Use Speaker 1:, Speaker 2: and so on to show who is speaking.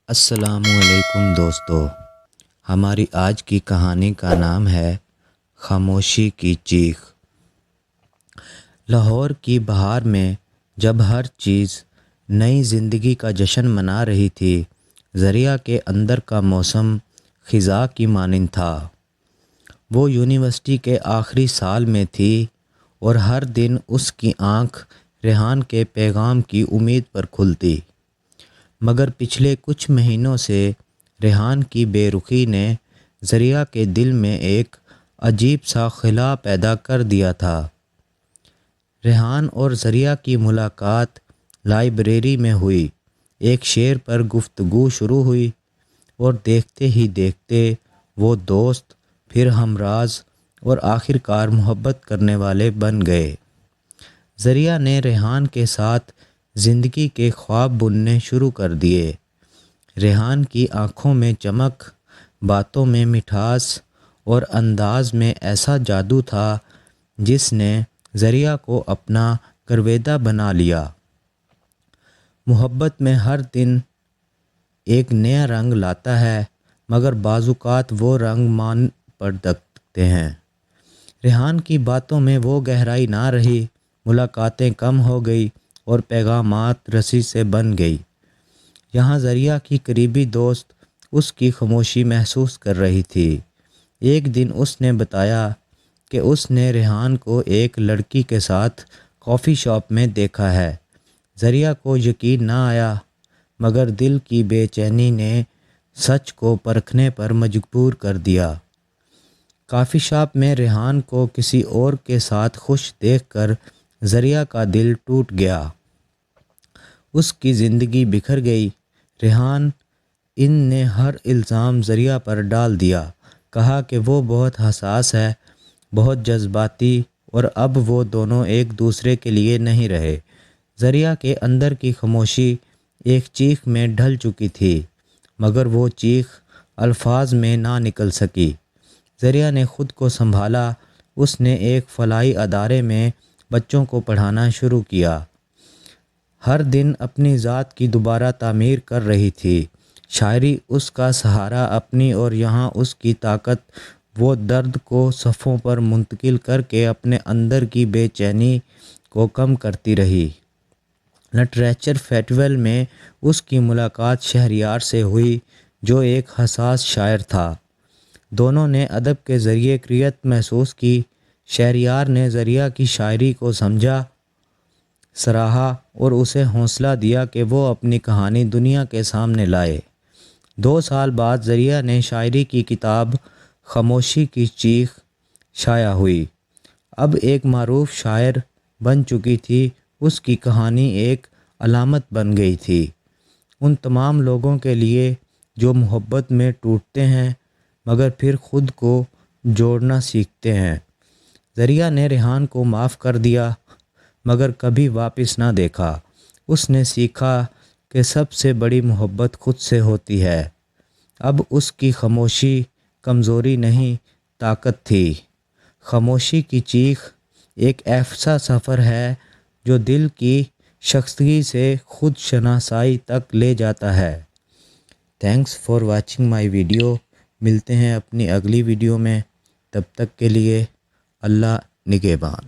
Speaker 1: السلام علیکم دوستو، ہماری آج کی کہانی کا نام ہے خاموشی کی چیخ۔ لاہور کی بہار میں جب ہر چیز نئی زندگی کا جشن منا رہی تھی، ذریعہ کے اندر کا موسم خزاں کی مانند تھا۔ وہ یونیورسٹی کے آخری سال میں تھی اور ہر دن اس کی آنکھ ریحان کے پیغام کی امید پر کھلتی، مگر پچھلے کچھ مہینوں سے ریحان کی بے رخی نے ذریعہ کے دل میں ایک عجیب سا خلا پیدا کر دیا تھا۔ ریحان اور ذریعہ کی ملاقات لائبریری میں ہوئی، ایک شعر پر گفتگو شروع ہوئی اور دیکھتے ہی دیکھتے وہ دوست، پھر ہمراز اور آخر کار محبت کرنے والے بن گئے۔ ذریعہ نے ریحان کے ساتھ زندگی کے خواب بننے شروع کر دیے۔ ریحان کی آنکھوں میں چمک، باتوں میں مٹھاس اور انداز میں ایسا جادو تھا جس نے ذریعہ کو اپنا گرویدہ بنا لیا۔ محبت میں ہر دن ایک نیا رنگ لاتا ہے، مگر بعض اوقات وہ رنگ مان پر دکھتے ہیں۔ ریحان کی باتوں میں وہ گہرائی نہ رہی، ملاقاتیں کم ہو گئی اور پیغامات رسی سے بن گئی۔ یہاں ذریعہ کی قریبی دوست اس کی خاموشی محسوس کر رہی تھی۔ ایک دن اس نے بتایا کہ اس نے ریحان کو ایک لڑکی کے ساتھ کافی شاپ میں دیکھا ہے۔ ذریعہ کو یقین نہ آیا، مگر دل کی بے چینی نے سچ کو پرکھنے پر مجبور کر دیا۔ کافی شاپ میں ریحان کو کسی اور کے ساتھ خوش دیکھ کر ذریعہ کا دل ٹوٹ گیا۔ اس کی زندگی بکھر گئی۔ ریحان نے ہر الزام ذریعہ پر ڈال دیا، کہا کہ وہ بہت حساس ہے، بہت جذباتی، اور اب وہ دونوں ایک دوسرے کے لیے نہیں رہے۔ ذریعہ کے اندر کی خاموشی ایک چیخ میں ڈھل چکی تھی، مگر وہ چیخ الفاظ میں نہ نکل سکی۔ ذریعہ نے خود کو سنبھالا۔ اس نے ایک فلاحی ادارے میں بچوں کو پڑھانا شروع کیا۔ ہر دن اپنی ذات کی دوبارہ تعمیر کر رہی تھی۔ شاعری اس کا سہارا اپنی، اور یہاں اس کی طاقت وہ درد کو صفحوں پر منتقل کر کے اپنے اندر کی بے چینی کو کم کرتی رہی۔ لٹریچر فیسٹیول میں اس کی ملاقات شہریار سے ہوئی، جو ایک حساس شاعر تھا۔ دونوں نے ادب کے ذریعے قریت محسوس کی۔ شہریار نے ذریعہ کی شاعری کو سمجھا، سراہا اور اسے حوصلہ دیا کہ وہ اپنی کہانی دنیا کے سامنے لائے۔ 2 سال بعد ذریعہ نے شاعری کی کتاب خاموشی کی چیخ شائع ہوئی۔ اب ایک معروف شاعر بن چکی تھی۔ اس کی کہانی ایک علامت بن گئی تھی، ان تمام لوگوں کے لیے جو محبت میں ٹوٹتے ہیں مگر پھر خود کو جوڑنا سیکھتے ہیں۔ ذریعہ نے ریحان کو معاف کر دیا، مگر کبھی واپس نہ دیکھا۔ اس نے سیکھا کہ سب سے بڑی محبت خود سے ہوتی ہے۔ اب اس کی خاموشی کمزوری نہیں، طاقت تھی۔ خاموشی کی چیخ ایک ایسا سفر ہے جو دل کی شکستگی سے خود شناسائی تک لے جاتا ہے۔ Thanks for watching my video. ملتے ہیں اپنی اگلی ویڈیو میں، تب تک کے لیے اللہ نگہبان۔